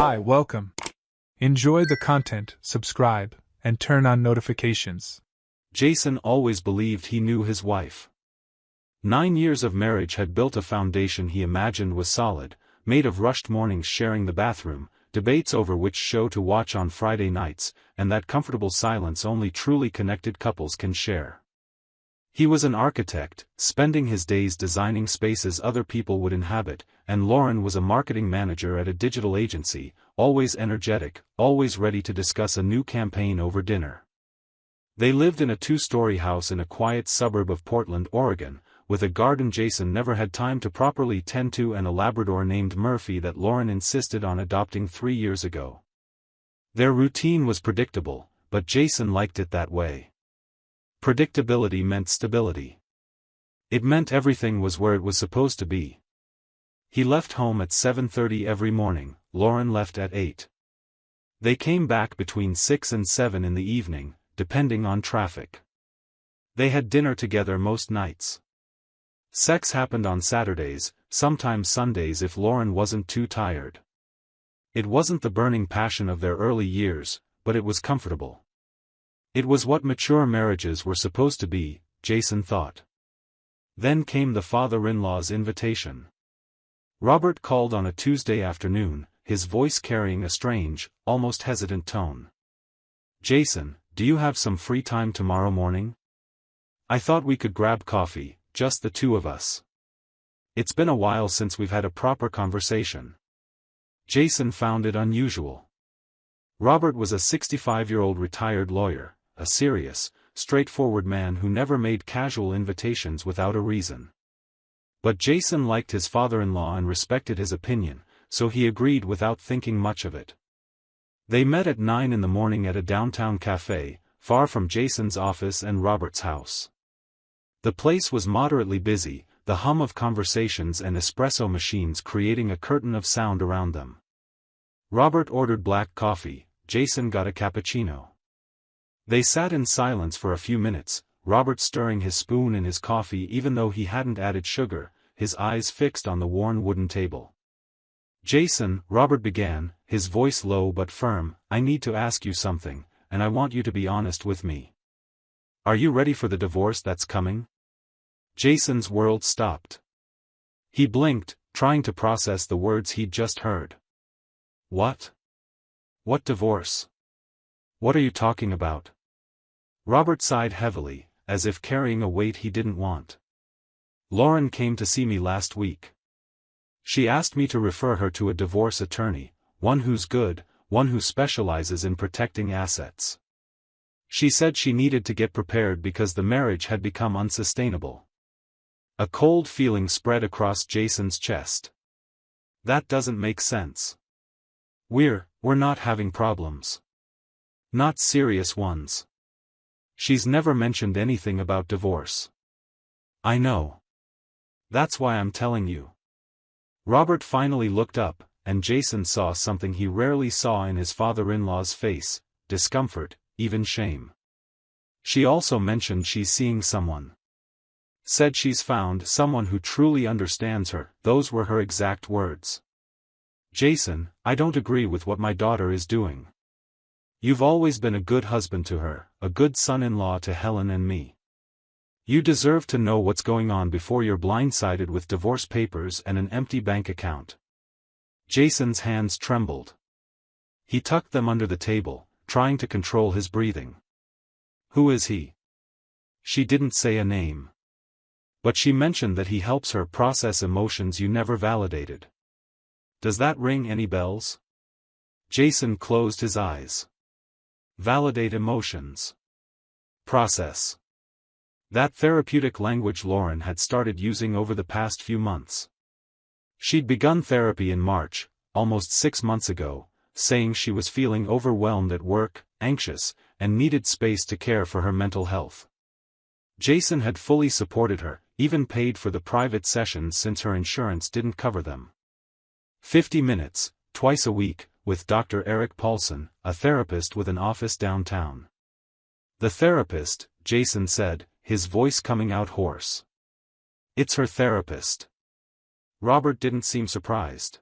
Hi, welcome. Enjoy the content, subscribe, and turn on notifications. Jason always believed he knew his wife. 9 years of marriage had built a foundation he imagined was solid, made of rushed mornings sharing the bathroom, debates over which show to watch on Friday nights, and that comfortable silence only truly connected couples can share. He was an architect, spending his days designing spaces other people would inhabit, and Lauren was a marketing manager at a digital agency, always energetic, always ready to discuss a new campaign over dinner. They lived in a 2-story house in a quiet suburb of Portland, Oregon, with a garden Jason never had time to properly tend to and a Labrador named Murphy that Lauren insisted on adopting 3 years ago. Their routine was predictable, but Jason liked it that way. Predictability meant stability. It meant everything was where it was supposed to be. He left home at 7:30 every morning, Lauren left at 8. They came back between 6 and 7 in the evening, depending on traffic. They had dinner together most nights. Sex happened on Saturdays, sometimes Sundays if Lauren wasn't too tired. It wasn't the burning passion of their early years, but it was comfortable. It was what mature marriages were supposed to be, Jason thought. Then came the father-in-law's invitation. Robert called on a Tuesday afternoon, his voice carrying a strange, almost hesitant tone. "Jason, do you have some free time tomorrow morning? I thought we could grab coffee, just the two of us. It's been a while since we've had a proper conversation." Jason found it unusual. Robert was a 65-year-old retired lawyer, a serious, straightforward man who never made casual invitations without a reason. But Jason liked his father-in-law and respected his opinion, so he agreed without thinking much of it. They met at 9 in the morning at a downtown cafe, far from Jason's office and Robert's house. The place was moderately busy, the hum of conversations and espresso machines creating a curtain of sound around them. Robert ordered black coffee, Jason got a cappuccino. They sat in silence for a few minutes, Robert stirring his spoon in his coffee even though he hadn't added sugar, his eyes fixed on the worn wooden table. "Jason," Robert began, his voice low but firm, "I need to ask you something, and I want you to be honest with me. Are you ready for the divorce that's coming?" Jason's world stopped. He blinked, trying to process the words he'd just heard. "What? What divorce? What are you talking about?" Robert sighed heavily, as if carrying a weight he didn't want. "Lauren came to see me last week. She asked me to refer her to a divorce attorney, one who's good, one who specializes in protecting assets. She said she needed to get prepared because the marriage had become unsustainable." A cold feeling spread across Jason's chest. "That doesn't make sense. We're not having problems. Not serious ones. She's never mentioned anything about divorce." "I know. That's why I'm telling you." Robert finally looked up, and Jason saw something he rarely saw in his father-in-law's face, discomfort, even shame. "She also mentioned she's seeing someone. Said she's found someone who truly understands her," those were her exact words. "Jason, I don't agree with what my daughter is doing. You've always been a good husband to her, a good son-in-law to Helen and me. You deserve to know what's going on before you're blindsided with divorce papers and an empty bank account." Jason's hands trembled. He tucked them under the table, trying to control his breathing. "Who is he?" She didn't say a name. But she mentioned that he helps her process emotions you never validated. Does that ring any bells? Jason closed his eyes. Validate emotions. Process. That therapeutic language Lauren had started using over the past few months. She'd begun therapy in March, almost 6 months ago, saying she was feeling overwhelmed at work, anxious, and needed space to care for her mental health. Jason had fully supported her, even paid for the private sessions since her insurance didn't cover them. 50 minutes, twice a week, with Dr. Eric Paulson, a therapist with an office downtown. The therapist, Jason said, his voice coming out hoarse. "It's her therapist." Robert didn't seem surprised.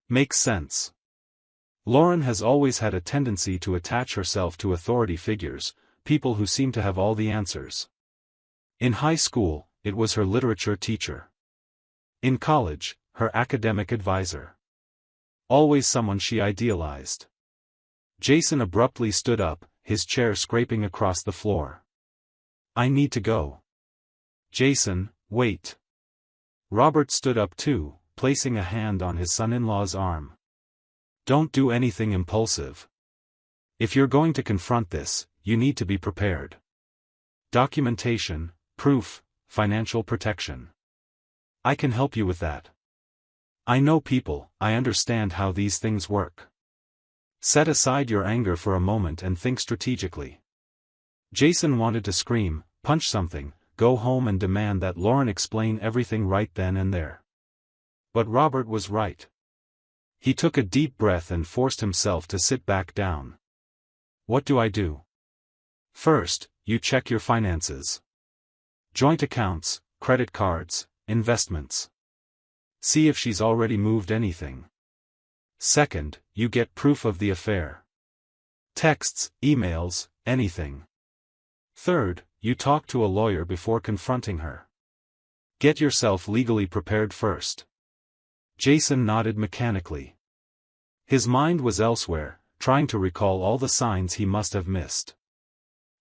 "Makes sense. Lauren has always had a tendency to attach herself to authority figures, people who seem to have all the answers. In high school, it was her literature teacher. In college, her academic advisor. Always someone she idealized. Jason abruptly stood up, his chair scraping across the floor. "I need to go." "Jason, wait." Robert stood up too, placing a hand on his son-in-law's arm. "Don't do anything impulsive. If you're going to confront this, you need to be prepared. Documentation, proof, financial protection. I can help you with that. I know people, I understand how these things work. Set aside your anger for a moment and think strategically." Jason wanted to scream, punch something, go home and demand that Lauren explain everything right then and there. But Robert was right. He took a deep breath and forced himself to sit back down. "What do I do?" "First, you check your finances. Joint accounts, credit cards, investments. See if she's already moved anything. Second, you get proof of the affair. Texts, emails, anything. Third, you talk to a lawyer before confronting her. Get yourself legally prepared first." Jason nodded mechanically. His mind was elsewhere, trying to recall all the signs he must have missed.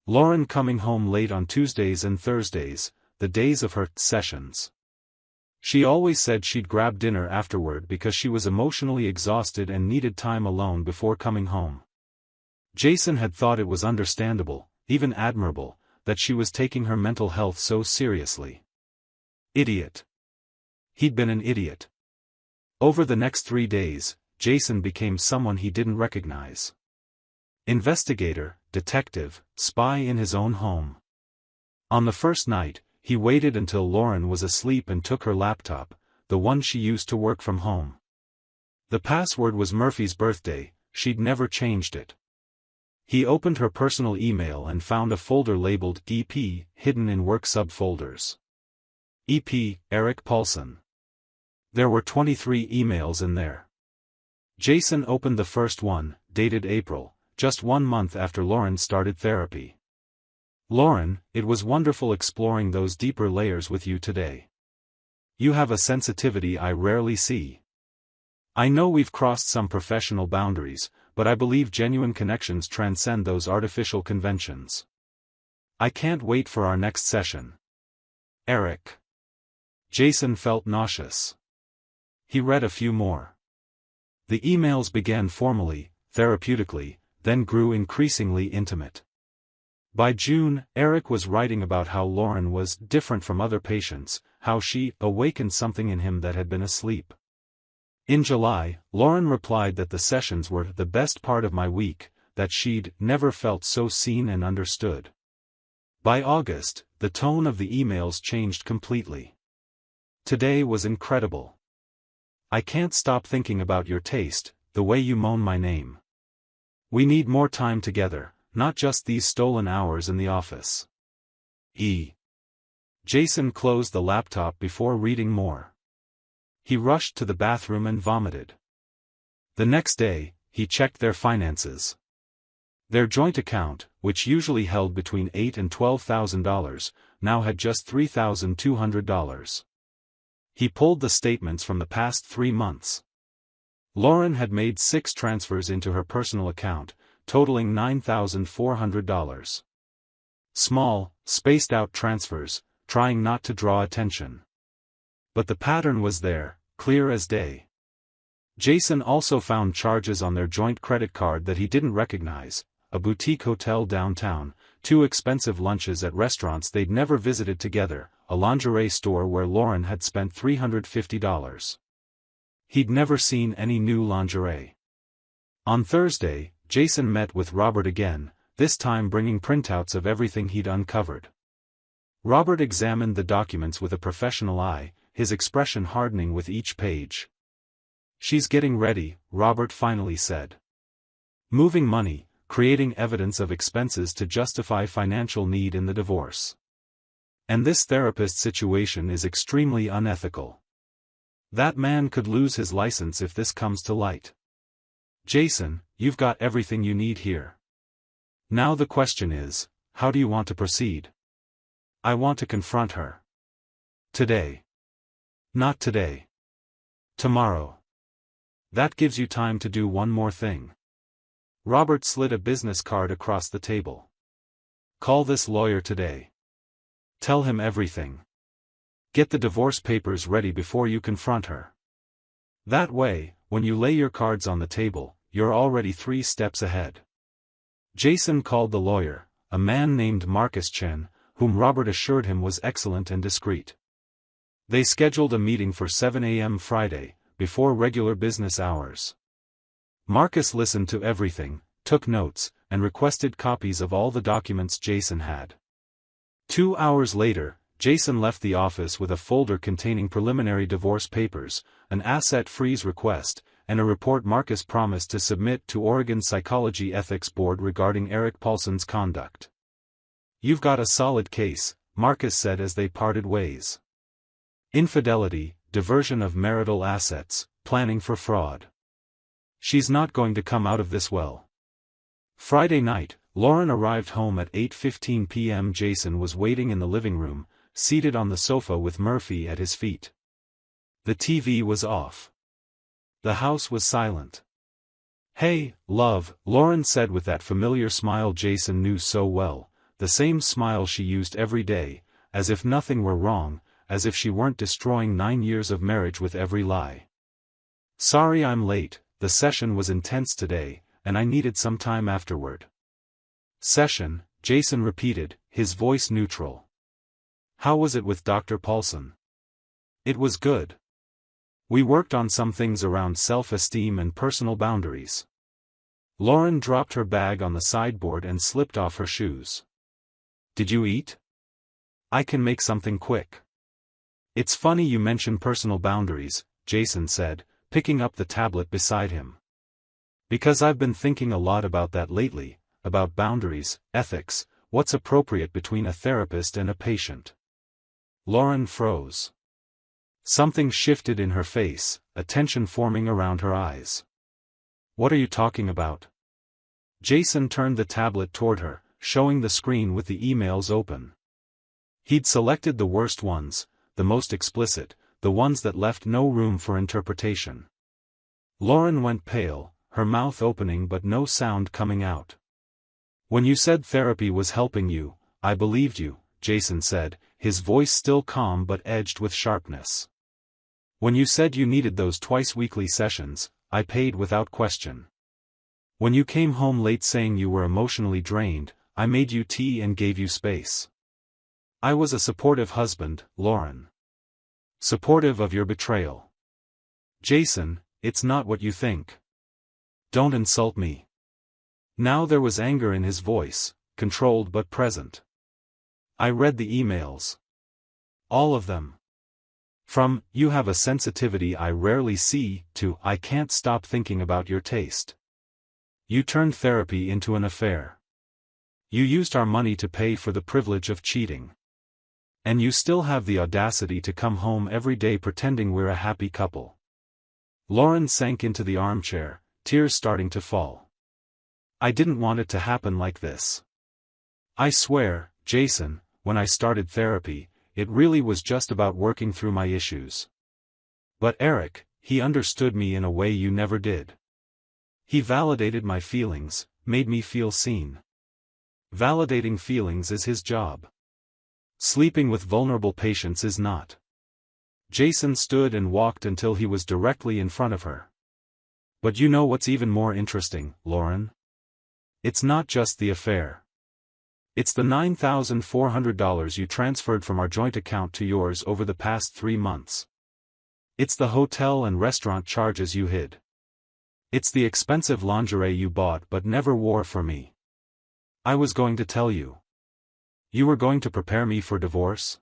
Lauren coming home late on Tuesdays and Thursdays, the days of her sessions. She always said she'd grab dinner afterward because she was emotionally exhausted and needed time alone before coming home. Jason had thought it was understandable, even admirable, that she was taking her mental health so seriously. Idiot. He'd been an idiot. Over the next 3 days, Jason became someone he didn't recognize. Investigator, detective, spy in his own home. On the first night, he waited until Lauren was asleep and took her laptop, the one she used to work from home. The password was Murphy's birthday, she'd never changed it. He opened her personal email and found a folder labeled EP, hidden in work subfolders. EP, Eric Paulson. There were 23 emails in there. Jason opened the first one, dated April, just 1 month after Lauren started therapy. "Lauren, it was wonderful exploring those deeper layers with you today. You have a sensitivity I rarely see. I know we've crossed some professional boundaries, but I believe genuine connections transcend those artificial conventions. I can't wait for our next session. Eric." Jason felt nauseous. He read a few more. The emails began formally, therapeutically, then grew increasingly intimate. By June, Eric was writing about how Lauren was different from other patients, how she awakened something in him that had been asleep. In July, Lauren replied that the sessions were the best part of my week, that she'd never felt so seen and understood. By August, the tone of the emails changed completely. "Today was incredible. I can't stop thinking about your taste, the way you moan my name. We need more time together. Not just these stolen hours in the office." Jason closed the laptop before reading more. He rushed to the bathroom and vomited. The next day, he checked their finances. Their joint account, which usually held between $8,000 and $12,000, now had just $3,200. He pulled the statements from the past 3 months. Lauren had made 6 transfers into her personal account, totaling $9,400. Small, spaced-out transfers, trying not to draw attention. But the pattern was there, clear as day. Jason also found charges on their joint credit card that he didn't recognize: a boutique hotel downtown, 2 expensive lunches at restaurants they'd never visited together, a lingerie store where Lauren had spent $350. He'd never seen any new lingerie. On Thursday, Jason met with Robert again, this time bringing printouts of everything he'd uncovered. Robert examined the documents with a professional eye, his expression hardening with each page. "She's getting ready," Robert finally said. "Moving money, creating evidence of expenses to justify financial need in the divorce. And this therapist situation is extremely unethical. That man could lose his license if this comes to light." Jason, you've got everything you need here. Now the question is, how do you want to proceed? I want to confront her. Today. Not today. Tomorrow. That gives you time to do one more thing. Robert slid a business card across the table. Call this lawyer today. Tell him everything. Get the divorce papers ready before you confront her. That way, when you lay your cards on the table, you're already 3 steps ahead. Jason called the lawyer, a man named Marcus Chen, whom Robert assured him was excellent and discreet. They scheduled a meeting for 7 a.m. Friday, before regular business hours. Marcus listened to everything, took notes, and requested copies of all the documents Jason had. 2 hours later, Jason left the office with a folder containing preliminary divorce papers, an asset freeze request, and a report Marcus promised to submit to Oregon Psychology Ethics Board regarding Eric Paulson's conduct. You've got a solid case, Marcus said as they parted ways. Infidelity, diversion of marital assets, planning for fraud. She's not going to come out of this well. Friday night, Lauren arrived home at 8:15 p.m. Jason was waiting in the living room, seated on the sofa with Murphy at his feet. The TV was off. The house was silent. Hey, love, Lauren said with that familiar smile Jason knew so well, the same smile she used every day, as if nothing were wrong, as if she weren't destroying 9 years of marriage with every lie. Sorry I'm late, the session was intense today, and I needed some time afterward. Session, Jason repeated, his voice neutral. How was it with Dr. Paulson? It was good. We worked on some things around self-esteem and personal boundaries. Lauren dropped her bag on the sideboard and slipped off her shoes. Did you eat? I can make something quick. It's funny you mention personal boundaries, Jason said, picking up the tablet beside him. Because I've been thinking a lot about that lately, about boundaries, ethics, what's appropriate between a therapist and a patient. Lauren froze. Something shifted in her face, a tension forming around her eyes. What are you talking about? Jason turned the tablet toward her, showing the screen with the emails open. He'd selected the worst ones, the most explicit, the ones that left no room for interpretation. Lauren went pale, her mouth opening but no sound coming out. When you said therapy was helping you, I believed you, Jason said, his voice still calm but edged with sharpness. When you said you needed those twice-weekly sessions, I paid without question. When you came home late saying you were emotionally drained, I made you tea and gave you space. I was a supportive husband, Lauren. Supportive of your betrayal. Jason, it's not what you think. Don't insult me. Now there was anger in his voice, controlled but present. I read the emails. All of them. From, you have a sensitivity I rarely see, to, I can't stop thinking about your taste. You turned therapy into an affair. You used our money to pay for the privilege of cheating. And you still have the audacity to come home every day pretending we're a happy couple. Lauren sank into the armchair, tears starting to fall. I didn't want it to happen like this. I swear, Jason, when I started therapy, it really was just about working through my issues. But Eric, he understood me in a way you never did. He validated my feelings, made me feel seen. Validating feelings is his job. Sleeping with vulnerable patients is not. Jason stood and walked until he was directly in front of her. But you know what's even more interesting, Lauren? It's not just the affair. It's the $9,400 you transferred from our joint account to yours over the past 3 months. It's the hotel and restaurant charges you hid. It's the expensive lingerie you bought but never wore for me. I was going to tell you. You were going to prepare me for divorce?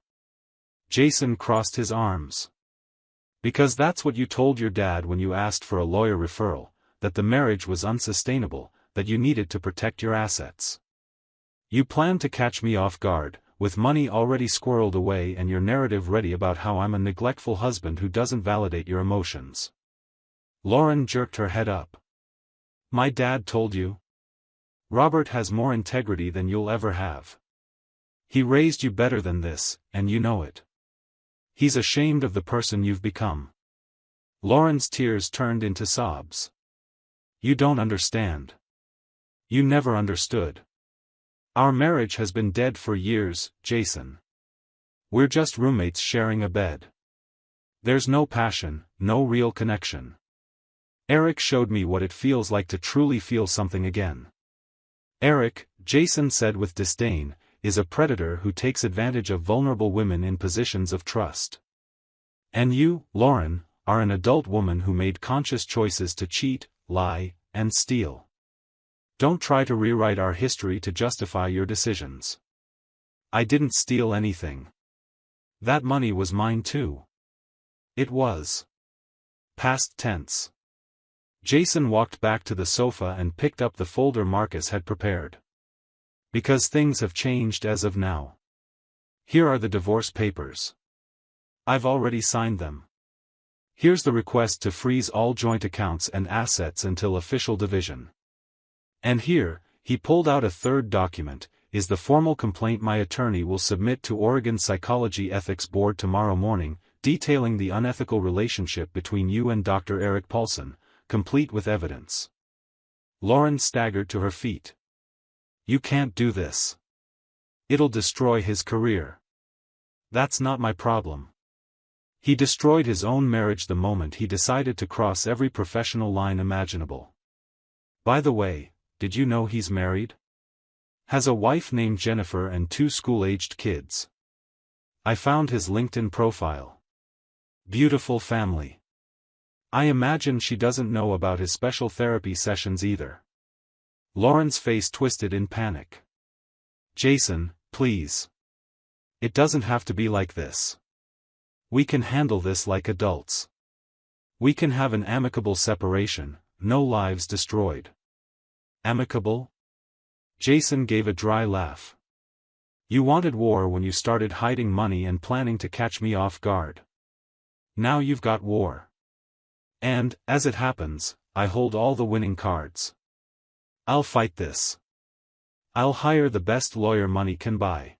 Jason crossed his arms. Because that's what you told your dad when you asked for a lawyer referral, that the marriage was unsustainable, that you needed to protect your assets. You planned to catch me off guard, with money already squirreled away and your narrative ready about how I'm a neglectful husband who doesn't validate your emotions. Lauren jerked her head up. My dad told you? Robert has more integrity than you'll ever have. He raised you better than this, and you know it. He's ashamed of the person you've become. Lauren's tears turned into sobs. You don't understand. You never understood. Our marriage has been dead for years, Jason. We're just roommates sharing a bed. There's no passion, no real connection. Eric showed me what it feels like to truly feel something again. Eric, Jason said with disdain, is a predator who takes advantage of vulnerable women in positions of trust. And you, Lauren, are an adult woman who made conscious choices to cheat, lie, and steal. Don't try to rewrite our history to justify your decisions. I didn't steal anything. That money was mine too. It was. Past tense. Jason walked back to the sofa and picked up the folder Marcus had prepared. Because things have changed as of now. Here are the divorce papers. I've already signed them. Here's the request to freeze all joint accounts and assets until official division. And here, he pulled out a third document, is the formal complaint my attorney will submit to Oregon Psychology Ethics Board tomorrow morning, detailing the unethical relationship between you and Dr. Eric Paulson, complete with evidence. Lauren staggered to her feet. You can't do this. It'll destroy his career. That's not my problem. He destroyed his own marriage the moment he decided to cross every professional line imaginable. By the way, did you know he's married? Has a wife named Jennifer and 2 school-aged kids. I found his LinkedIn profile. Beautiful family. I imagine she doesn't know about his special therapy sessions either. Lauren's face twisted in panic. Jason, please. It doesn't have to be like this. We can handle this like adults. We can have an amicable separation, no lives destroyed. Amicable? Jason gave a dry laugh. You wanted war when you started hiding money and planning to catch me off guard. Now you've got war. And, as it happens, I hold all the winning cards. I'll fight this. I'll hire the best lawyer money can buy.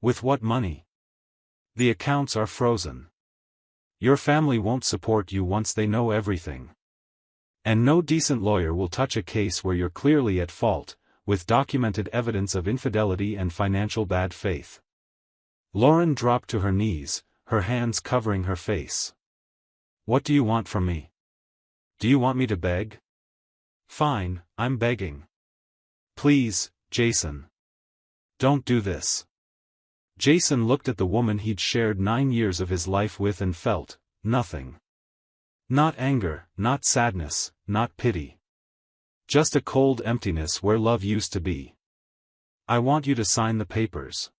With what money? The accounts are frozen. Your family won't support you once they know everything. And no decent lawyer will touch a case where you're clearly at fault, with documented evidence of infidelity and financial bad faith. Lauren dropped to her knees, her hands covering her face. What do you want from me? Do you want me to beg? Fine, I'm begging. Please, Jason. Don't do this. Jason looked at the woman he'd shared 9 years of his life with and felt nothing. Not anger, not sadness, not pity. Just a cold emptiness where love used to be. I want you to sign the papers.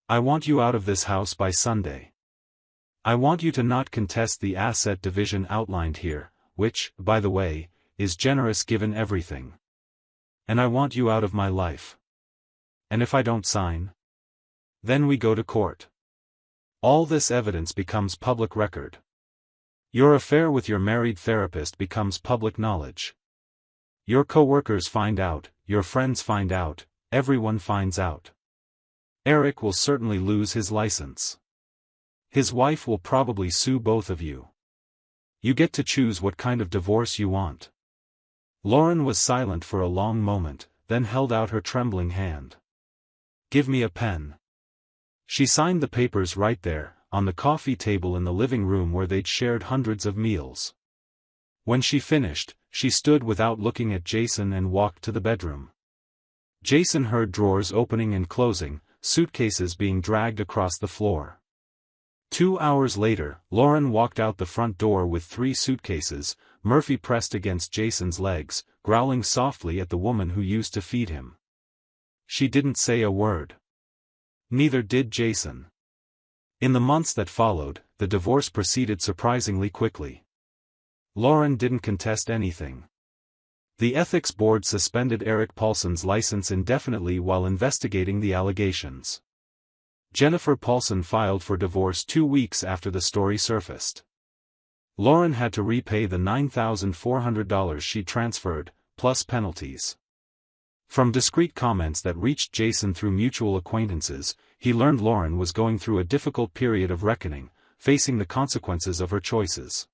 I want you out of this house by Sunday. I want you to not contest the asset division outlined here, which, by the way, is generous given everything. And I want you out of my life. And if I don't sign? Then we go to court. All this evidence becomes public record. Your affair with your married therapist becomes public knowledge. Your co-workers find out, your friends find out, everyone finds out. Eric will certainly lose his license. His wife will probably sue both of you. You get to choose what kind of divorce you want. Lauren was silent for a long moment, then held out her trembling hand. Give me a pen. She signed the papers right there, on the coffee table in the living room where they'd shared hundreds of meals. When she finished, she stood without looking at Jason and walked to the bedroom. Jason heard drawers opening and closing, suitcases being dragged across the floor. 2 hours later, Lauren walked out the front door with 3 suitcases, Murphy pressed against Jason's legs, growling softly at the woman who used to feed him. She didn't say a word. Neither did Jason. In the months that followed, the divorce proceeded surprisingly quickly. Lauren didn't contest anything. The ethics board suspended Eric Paulson's license indefinitely while investigating the allegations. Jennifer Paulson filed for divorce 2 weeks after the story surfaced. Lauren had to repay the $9,400 she transferred, plus penalties. From discreet comments that reached Jason through mutual acquaintances, he learned Lauren was going through a difficult period of reckoning, facing the consequences of her choices.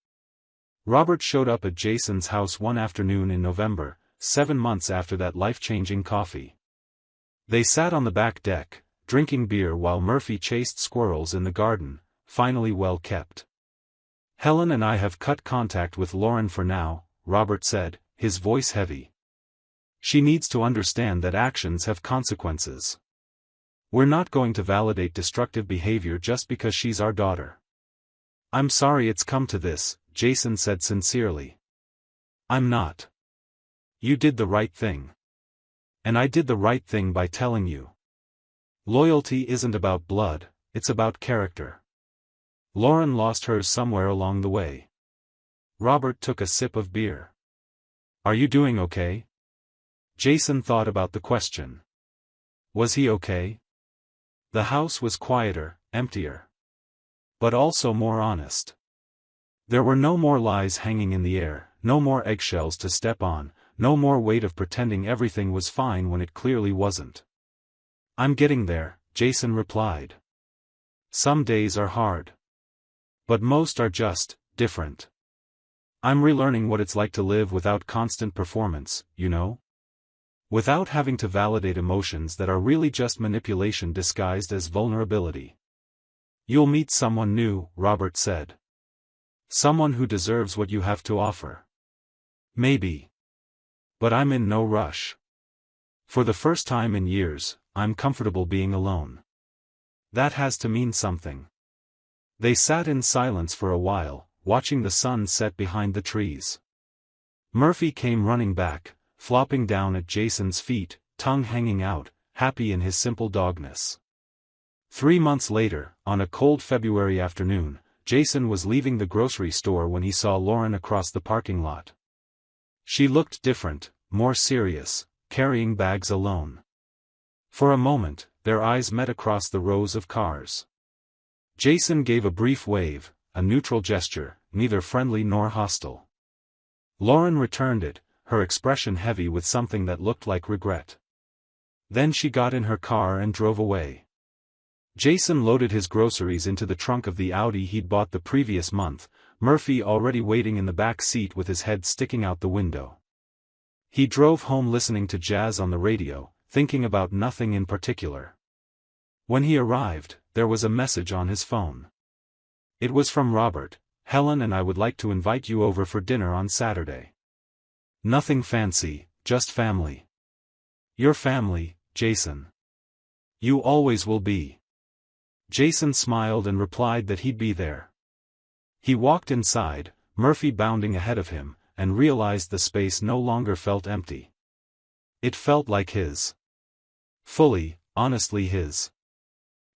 Robert showed up at Jason's house one afternoon in November, 7 months after that life-changing coffee. They sat on the back deck, drinking beer while Murphy chased squirrels in the garden, finally well kept. "Helen and I have cut contact with Lauren for now," Robert said, his voice heavy. "She needs to understand that actions have consequences. We're not going to validate destructive behavior just because she's our daughter." "I'm sorry it's come to this," Jason said sincerely. "I'm not. You did the right thing. And I did the right thing by telling you. Loyalty isn't about blood, it's about character. Lauren lost hers somewhere along the way." Robert took a sip of beer. "Are you doing okay?" Jason thought about the question. Was he okay? The house was quieter, emptier. But also more honest. There were no more lies hanging in the air, no more eggshells to step on, no more weight of pretending everything was fine when it clearly wasn't. "I'm getting there," Jason replied. "Some days are hard. But most are just different. I'm relearning what it's like to live without constant performance, you know? Without having to validate emotions that are really just manipulation disguised as vulnerability." "You'll meet someone new," Robert said. "Someone who deserves what you have to offer." "Maybe. But I'm in no rush. For the first time in years, I'm comfortable being alone. That has to mean something." They sat in silence for a while, watching the sun set behind the trees. Murphy came running back, flopping down at Jason's feet, tongue hanging out, happy in his simple dogness. 3 months later, on a cold February afternoon, Jason was leaving the grocery store when he saw Lauren across the parking lot. She looked different, more serious, carrying bags alone. For a moment, their eyes met across the rows of cars. Jason gave a brief wave, a neutral gesture, neither friendly nor hostile. Lauren returned it, her expression heavy with something that looked like regret. Then she got in her car and drove away. Jason loaded his groceries into the trunk of the Audi he'd bought the previous month, Murphy already waiting in the back seat with his head sticking out the window. He drove home listening to jazz on the radio, thinking about nothing in particular. When he arrived, there was a message on his phone. It was from Robert. "Helen and I would like to invite you over for dinner on Saturday. Nothing fancy, just family. Your family, Jason. You always will be." Jason smiled and replied that he'd be there. He walked inside, Murphy bounding ahead of him, and realized the space no longer felt empty. It felt like his. Fully, honestly his.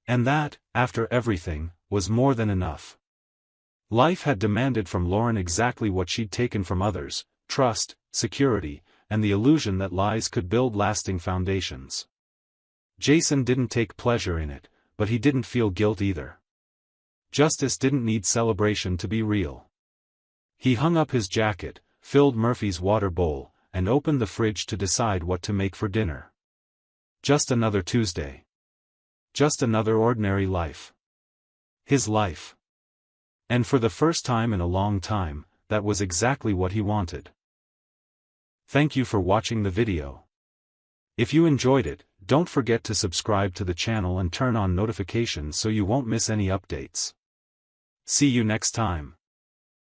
And that, after everything, was more than enough. Life had demanded from Lauren exactly what she'd taken from others: trust, security, and the illusion that lies could build lasting foundations. Jason didn't take pleasure in it, but he didn't feel guilt either. Justice didn't need celebration to be real. He hung up his jacket, filled Murphy's water bowl, and opened the fridge to decide what to make for dinner. Just another Tuesday. Just another ordinary life. His life. And for the first time in a long time, that was exactly what he wanted. Thank you for watching the video. If you enjoyed it, don't forget to subscribe to the channel and turn on notifications so you won't miss any updates. See you next time.